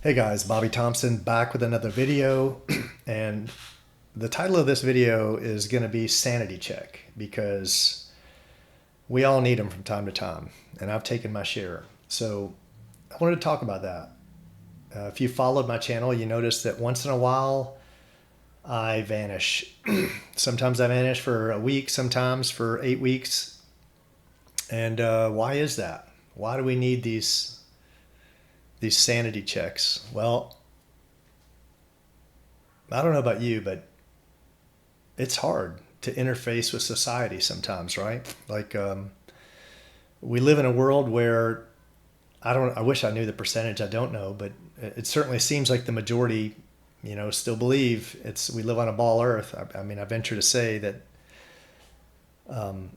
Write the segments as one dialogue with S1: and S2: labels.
S1: Hey guys, Bobby Thompson back with another video, and the title of this video is going to be Sanity Check because we all need them from time to time, and I've taken my share. So I wanted to talk about that. If you followed my channel, you notice that once in a while I vanish. Sometimes I vanish for a week, sometimes for 8 weeks. And why is that? Why do we need these sanity checks? Well, I don't know about you, but it's hard to interface with society sometimes, right? We live in a world where I wish I knew the percentage. I don't know, but it certainly seems like the majority, still believe we live on a ball earth. I mean, I venture to say that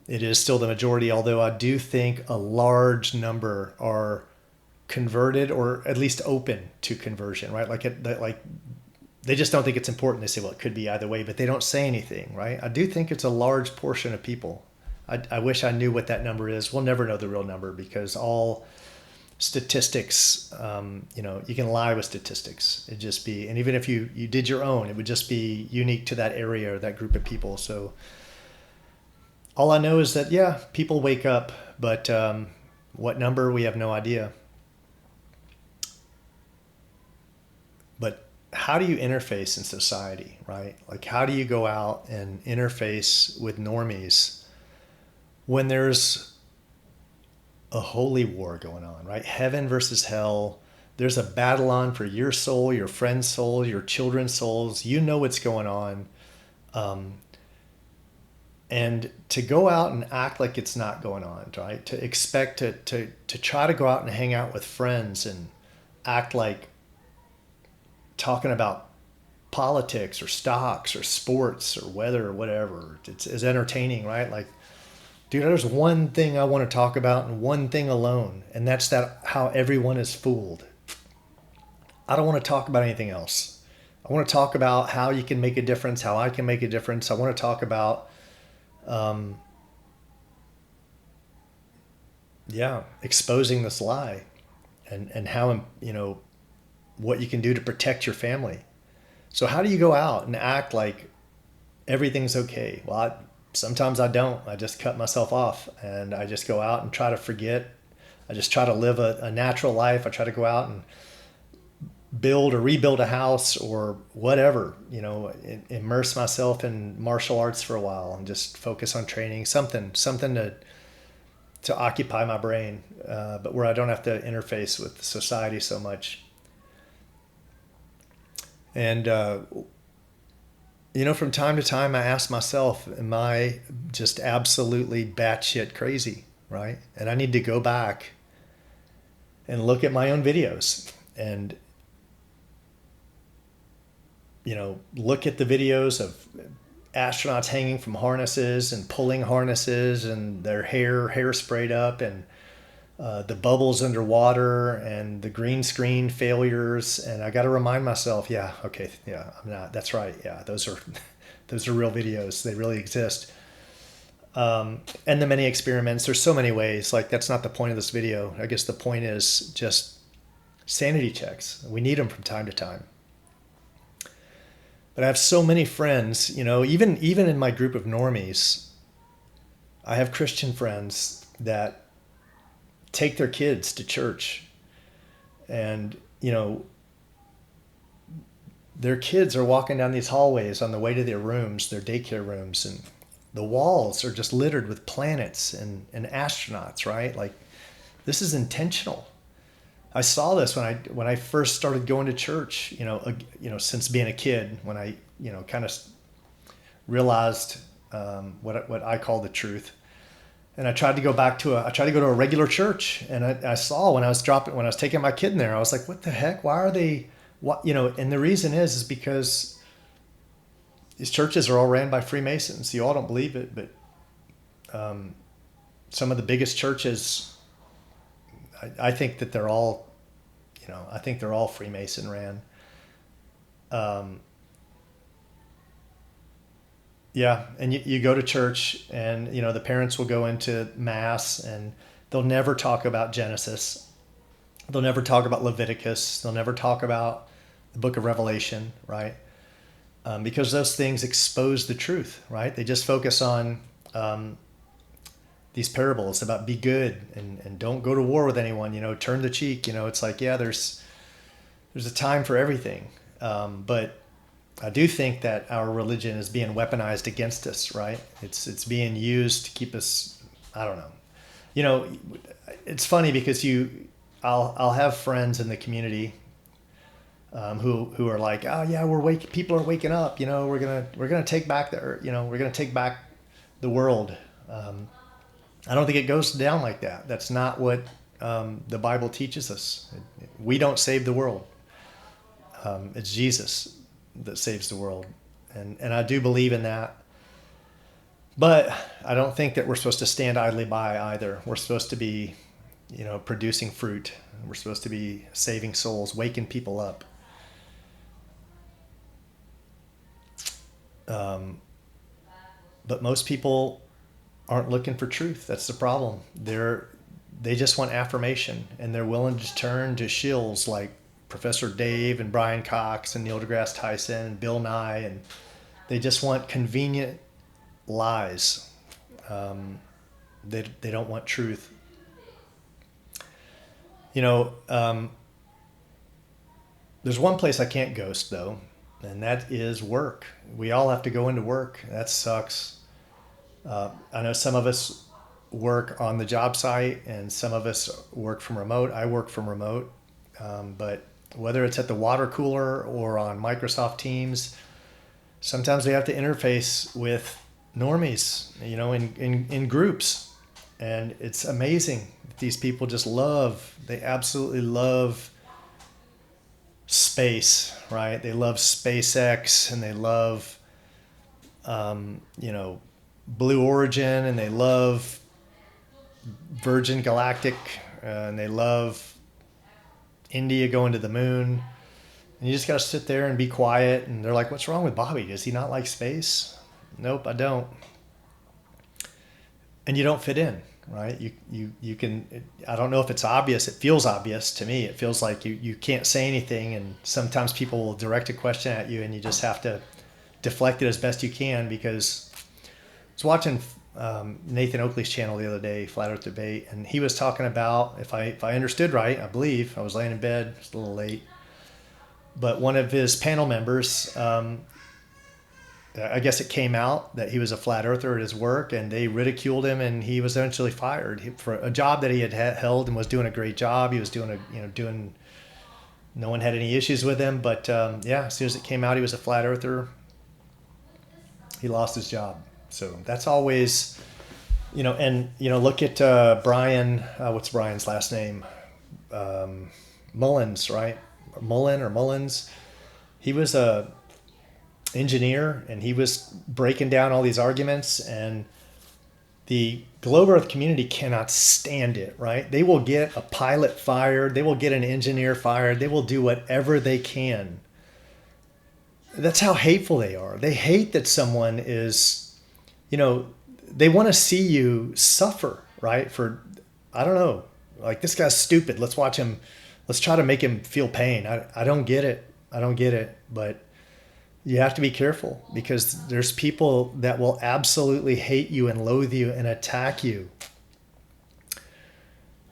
S1: it is still the majority, although I do think a large number are converted or at least open to conversion, right? Like they just don't think it's important. They say, well, it could be either way, but they don't say anything, right? I do think it's a large portion of people. I wish I knew what that number is. We'll never know the real number because all statistics, you can lie with statistics. It'd just be, and even if you did your own, it would just be unique to that area or that group of people. So all I know is that, yeah, people wake up, but what number, we have no idea. But how do you interface in society, right? Like, how do you go out and interface with normies when there's a holy war going on, right? Heaven versus hell. There's a battle on for your soul, your friend's soul, your children's souls. You know what's going on. And to go out and act like it's not going on, right? To expect to try to go out and hang out with friends and act like talking about politics or stocks or sports or weather or whatever. It's entertaining, right? Like, dude, there's one thing I want to talk about and one thing alone, and that's that how everyone is fooled. I don't want to talk about anything else. I want to talk about how you can make a difference, how I can make a difference. I want to talk about, exposing this lie and how, what you can do to protect your family. So how do you go out and act like everything's okay? Well, sometimes I don't. I just cut myself off and I just go out and try to forget. I just try to live a natural life. I try to go out and build or rebuild a house or whatever, immerse myself in martial arts for a while and just focus on training something to occupy my brain, but where I don't have to interface with society so much. And, from time to time, I ask myself, am I just absolutely batshit crazy, right? And I need to go back and look at my own videos and, look at the videos of astronauts hanging from harnesses and pulling harnesses and their hair sprayed up and the bubbles underwater and the green screen failures. And I got to remind myself, I'm not, that's right. Yeah, those are real videos. They really exist. And the many experiments, there's so many ways. Like, that's not the point of this video. I guess the point is just sanity checks. We need them from time to time. But I have so many friends, even in my group of normies, I have Christian friends that take their kids to church, and their kids are walking down these hallways on the way to their rooms, their daycare rooms, and the walls are just littered with planets and astronauts, right? Like, this is intentional. I saw this when I first started going to church, since being a kid, when I kind of realized what I call the truth. And I tried to go to a regular church, and I saw when I was taking my kid in there, I was like, what the heck? Why are they, and the reason is because these churches are all ran by Freemasons. You all don't believe it, but some of the biggest churches, I think that they're all, Freemason ran. And you go to church, and the parents will go into mass, and they'll never talk about Genesis. They'll never talk about Leviticus. They'll never talk about the book of Revelation, right? Because those things expose the truth, right? They just focus on these parables about be good and don't go to war with anyone, turn the cheek. It's like, yeah, there's a time for everything. But I do think that our religion is being weaponized against us, right? It's being used to keep us, I don't know. It's funny because I'll have friends in the community who are like, oh yeah, people are waking up. We're gonna take back we're gonna take back the world. I don't think it goes down like that. That's not what the Bible teaches us. We don't save the world. It's Jesus that saves the world, and I do believe in that. But I don't think that we're supposed to stand idly by either. We're supposed to be, producing fruit. We're supposed to be saving souls, waking people up. But most people aren't looking for truth. That's the problem. They just want affirmation, and they're willing to turn to shills like Professor Dave and Brian Cox and Neil deGrasse Tyson and Bill Nye, and they just want convenient lies. They don't want truth. There's one place I can't ghost though, and that is work. We all have to go into work. That sucks. I know some of us work on the job site and some of us work from remote. I work from remote. But whether it's at the water cooler or on Microsoft Teams, sometimes we have to interface with normies, in groups. And it's amazing. These people just they absolutely love space, right? They love SpaceX, and they love, Blue Origin, and they love Virgin Galactic, and they love India going to the moon. And you just got to sit there and be quiet. And they're like, what's wrong with Bobby? Does he not like space? Nope, I don't. And you don't fit in, right? You can, I don't know if it's obvious. It feels obvious to me. It feels like you can't say anything. And sometimes people will direct a question at you and you just have to deflect it as best you can. Because I was watching Nathan Oakley's channel the other day, Flat Earth Debate, and he was talking about, if I understood right, I believe, I was laying in bed, it's a little late, but one of his panel members, I guess it came out that he was a flat earther at his work, and they ridiculed him, and he was eventually fired for a job that he had held and was doing a great job. He was doing no one had any issues with him, but as soon as it came out he was a flat earther, he lost his job. So that's always, look at Brian, what's Brian's last name? Mullins, right? Mullins. He was a engineer, and he was breaking down all these arguments, and the Globe Earth community cannot stand it, right? They will get a pilot fired. They will get an engineer fired. They will do whatever they can. That's how hateful they are. They hate that someone is, they want to see you suffer, right? For, I don't know, like, this guy's stupid. Let's watch him. Let's try to make him feel pain. I don't get it. But you have to be careful, because there's people that will absolutely hate you and loathe you and attack you.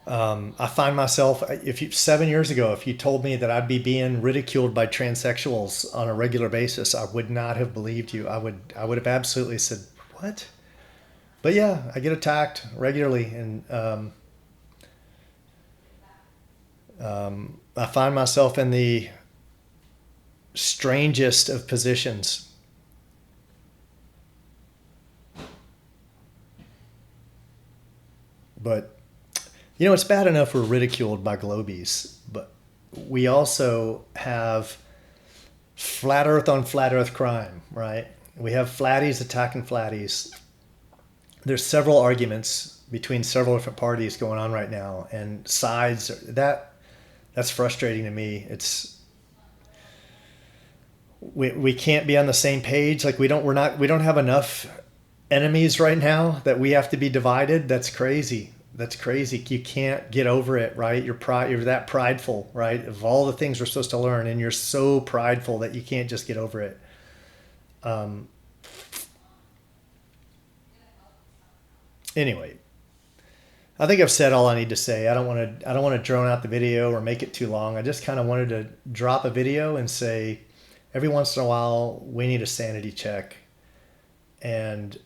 S1: I find myself, 7 years ago, if you told me that I'd be being ridiculed by transsexuals on a regular basis, I would not have believed you. I would have absolutely said, what? But yeah, I get attacked regularly, and I find myself in the strangest of positions. But it's bad enough we're ridiculed by globies, but we also have flat earth on flat earth crime, right? We have flatties attacking flatties. There's several arguments between several different parties going on right now, and sides. That's frustrating to me. We can't be on the same page. Like, we don't have enough enemies right now that we have to be divided. That's crazy. That's crazy. You can't get over it, right? You're that prideful, right? Of all the things we're supposed to learn, and you're so prideful that you can't just get over it. Anyway, I think I've said all I need to say. I don't want to drone out the video or make it too long. I just kind of wanted to drop a video and say, every once in a while, we need a sanity check. And,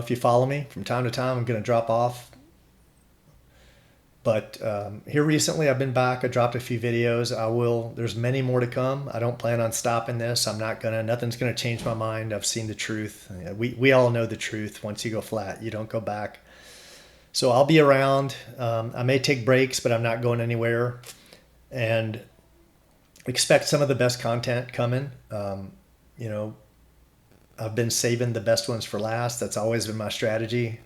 S1: if you follow me from time to time, I'm going to drop off. But here recently, I've been back. I dropped a few videos. There's many more to come. I don't plan on stopping this. Nothing's going to change my mind. I've seen the truth. We all know the truth. Once you go flat, you don't go back. So I'll be around. I may take breaks, but I'm not going anywhere. And expect some of the best content coming. I've been saving the best ones for last. That's always been my strategy.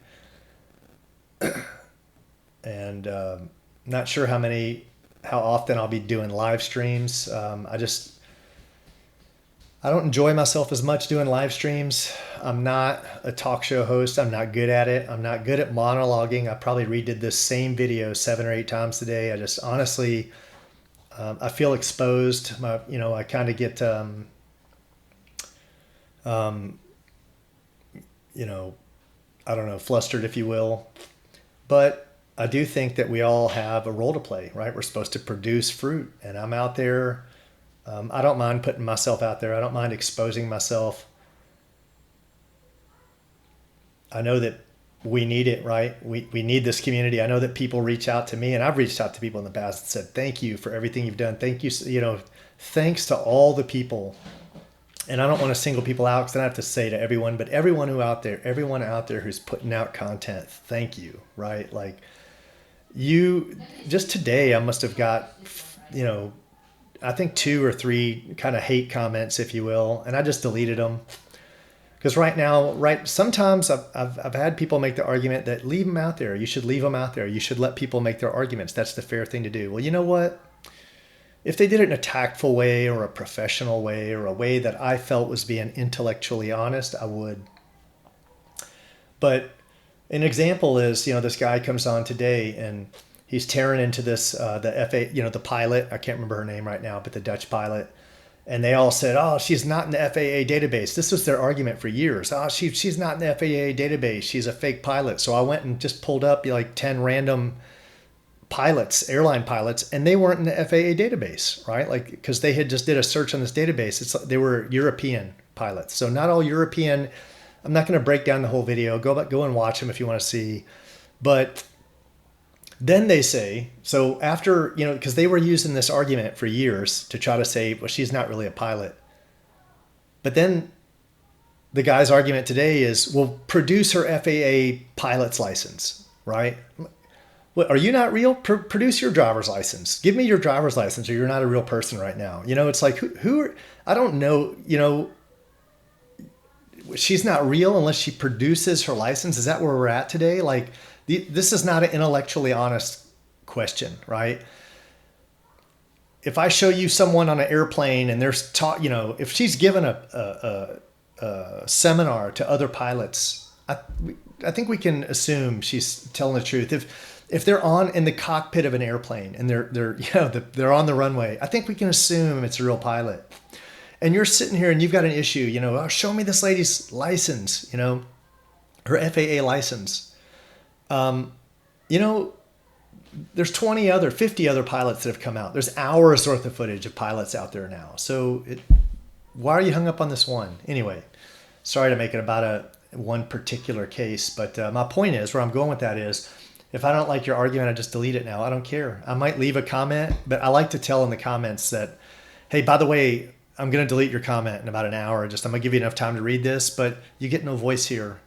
S1: And not sure how often I'll be doing live streams. I don't enjoy myself as much doing live streams. I'm not a talk show host. I'm not good at it. I'm not good at monologuing. I probably redid this same video 7 or 8 times today. I just honestly, I feel exposed. I kind of get, I don't know, flustered, if you will. But I do think that we all have a role to play, right? We're supposed to produce fruit, and I'm out there. I don't mind putting myself out there. I don't mind exposing myself. I know that we need it, right? We need this community. I know that people reach out to me, and I've reached out to people in the past and said, thank you for everything you've done. Thank you. Thanks to all the people. And I don't want to single people out because I don't have to say to everyone, but everyone out there who's putting out content, thank you, right? Like just today, I must have got, I think 2 or 3 kind of hate comments, if you will, and I just deleted them. Because sometimes I've had people make the argument that leave them out there. You should leave them out there. You should let people make their arguments. That's the fair thing to do. Well, you know what? If they did it in a tactful way or a professional way or a way that I felt was being intellectually honest, I would. But an example is, this guy comes on today and he's tearing into this, the FA, the pilot. I can't remember her name right now, but the Dutch pilot. And they all said, oh, she's not in the FAA database. This was their argument for years. Oh, she's not in the FAA database. She's a fake pilot. So I went and just pulled up 10 random pilots, airline pilots, and they weren't in the FAA database, right? Because they had just did a search on this database. They were European pilots. So not all European. I'm not going to break down the whole video. Go and watch them if you want to see. But then they say, so after, because they were using this argument for years to try to say, well, she's not really a pilot. But then the guy's argument today is, well, produce her FAA pilot's license, right? What, are you not real? Produce your driver's license. Give me your driver's license, or you're not a real person right now. It's like, I don't know, she's not real unless she produces her license. Is that where we're at today? This is not an intellectually honest question, right? If I show you someone on an airplane and there's if she's given a seminar to other pilots, I think we can assume she's telling the truth. If they're in the cockpit of an airplane and they're on the runway, I think we can assume it's a real pilot. And you're sitting here and you've got an issue, oh, show me this lady's license, her FAA license. There's 50 other pilots that have come out. There's hours worth of footage of pilots out there now. So why are you hung up on this one? Anyway, sorry to make it about one particular case, but my point is, where I'm going with that is, if I don't like your argument, I just delete it now. I don't care. I might leave a comment, but I like to tell in the comments that, hey, by the way, I'm going to delete your comment in about an hour. I'm going to give you enough time to read this, but you get no voice here.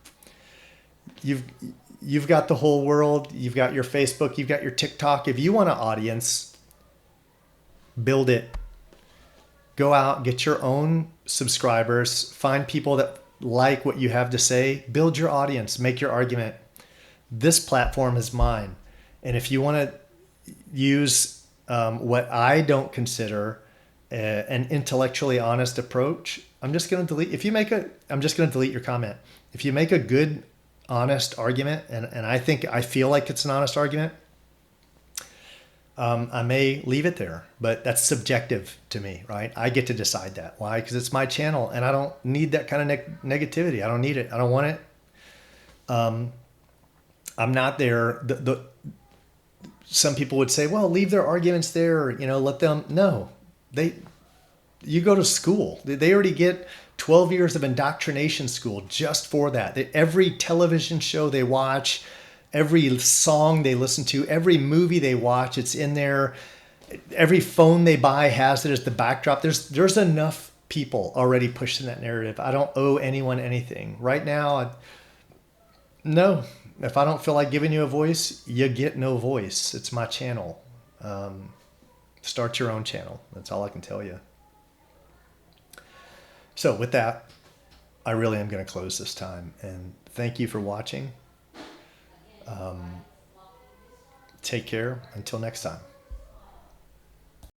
S1: You've got the whole world. You've got your Facebook. You've got your TikTok. If you want an audience, build it. Go out, get your own subscribers. Find people that like what you have to say. Build your audience. Make your argument. This platform is mine. And if you want to use what I don't consider an intellectually honest approach, I'm just going to delete. I'm just going to delete your comment. if you make a good, honest argument, and I feel like it's an honest argument, I may leave it there, but that's subjective to me, right? I get to decide that. Why? Because it's my channel, and I don't need that kind of negativity. I don't need it. I don't want it. I'm not there. Some people would say, well, leave their arguments there, let them. No, you go to school. They already get 12 years of indoctrination school just for that. Every television show they watch, every song they listen to, every movie they watch, it's in there. Every phone they buy has it as the backdrop. There's enough people already pushing that narrative. I don't owe anyone anything. Right now, no. If I don't feel like giving you a voice, you get no voice. It's my channel. Start your own channel. That's all I can tell you. So with that, I really am going to close this time. And thank you for watching. Take care. Until next time.